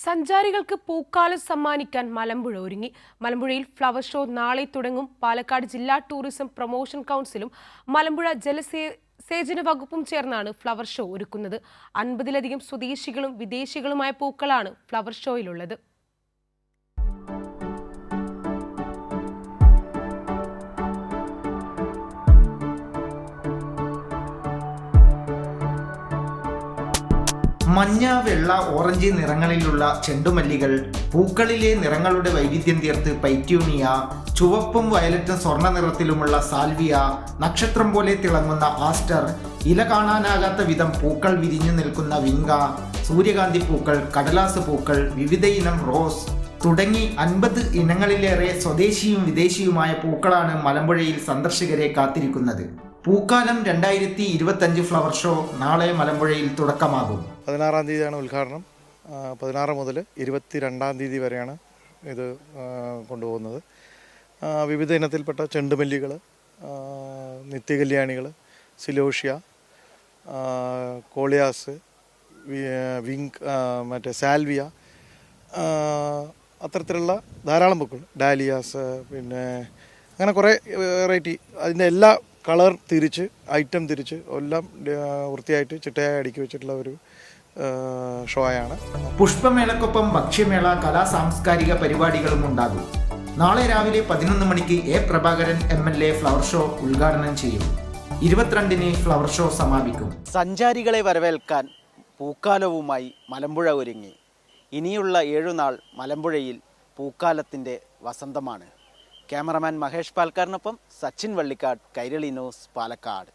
സഞ്ചാരികൾക്ക് പൂക്കാലം സമ്മാനിക്കാൻ മലമ്പുഴ ഒരുങ്ങി. മലമ്പുഴയിൽ flower show നാളെ തുടങ്ങും. പാലക്കാട് ജില്ലാ ടൂറിസം പ്രൊമോഷൻ കൗൺസിലും മലമ്പുഴ ജലസേചന വകുപ്പും ചേർന്നാണ് ഫ്ലവർ ഷോ ഒരുക്കുന്നത്. 50-ലധികം സ്വദേശികളും വിദേശികളുമായ പൂക്കളാണ് ഫ്ലവർ ഷോയിലുള്ളത്. മഞ്ഞ, വെള്ള, ഓറഞ്ച് നിറങ്ങളിലുള്ള ചെണ്ടുമല്ലികൾ, പൂക്കളിലെ നിറങ്ങളുടെ വൈവിധ്യം തീർത്ത് പൈറ്റ്യൂണിയ, ചുവപ്പും വയലറ്റും സ്വർണ്ണ നിറത്തിലുമുള്ള സാൽവിയ, നക്ഷത്രം പോലെ തിളങ്ങുന്ന ആസ്റ്റർ, ഇല കാണാനാകാത്ത വിധം പൂക്കൾ വിരിഞ്ഞു നിൽക്കുന്ന വിങ്ക, സൂര്യകാന്തി പൂക്കൾ, കടലാസ് പൂക്കൾ, വിവിധ ഇനം റോസ് തുടങ്ങി 50 ഇനങ്ങളിലേറെ സ്വദേശിയും വിദേശിയുമായ പൂക്കളാണ് മലമ്പുഴയിൽ സന്ദർശകരെ കാത്തിരിക്കുന്നത്. പൂക്കാലം 2025 ഫ്ലവർ ഷോ നാളെ മലമ്പുഴയിൽ തുടക്കമാകും. 16-ാം തീയതിയാണ് ഉദ്ഘാടനം. 16 മുതൽ 22-ാം തീയതി വരെയാണ് ഇത് കൊണ്ടുപോകുന്നത്. വിവിധ ഇനത്തിൽപ്പെട്ട ചെണ്ടുമല്ലികൾ, നിത്യകല്യാണികൾ, സിലോഷ്യ, കോളിയാസ്, വിങ്ക്, മറ്റേ സാൽവിയ, അത്തരത്തിലുള്ള ധാരാളം പൂക്കൾ, ഡാലിയാസ്, പിന്നെ അങ്ങനെ കുറേ വെറൈറ്റി, അതിൻ്റെ എല്ലാ കളർ തിരിച്ച് ഐറ്റം തിരിച്ച് എല്ലാം വൃത്തിയായിട്ട് ചിട്ടയായി അടുക്കി വെച്ചിട്ടുള്ള ഒരു ഷോയാണ്. പുഷ്പമേളക്കൊപ്പം ഭക്ഷ്യമേള, കലാ സാംസ്കാരിക പരിപാടികളും ഉണ്ടാകും. നാളെ രാവിലെ 11 മണിക്ക് A Prabhakaran MLA flower show ഉദ്ഘാടനം ചെയ്യും. 22-ന് ഫ്ലവർ ഷോ സമാപിക്കും. സഞ്ചാരികളെ വരവേൽക്കാൻ പൂക്കാലവുമായി മലമ്പുഴ ഒരുങ്ങി. ഇനിയുള്ള 7 നാൾ മലമ്പുഴയിൽ പൂക്കാലത്തിൻ്റെ വസന്തമാണ്. ക്യാമറമാൻ മഹേഷ് പാൽക്കാരനൊപ്പം സച്ചിൻ വള്ളിക്കാട്, കൈരളി ന്യൂസ്, പാലക്കാട്.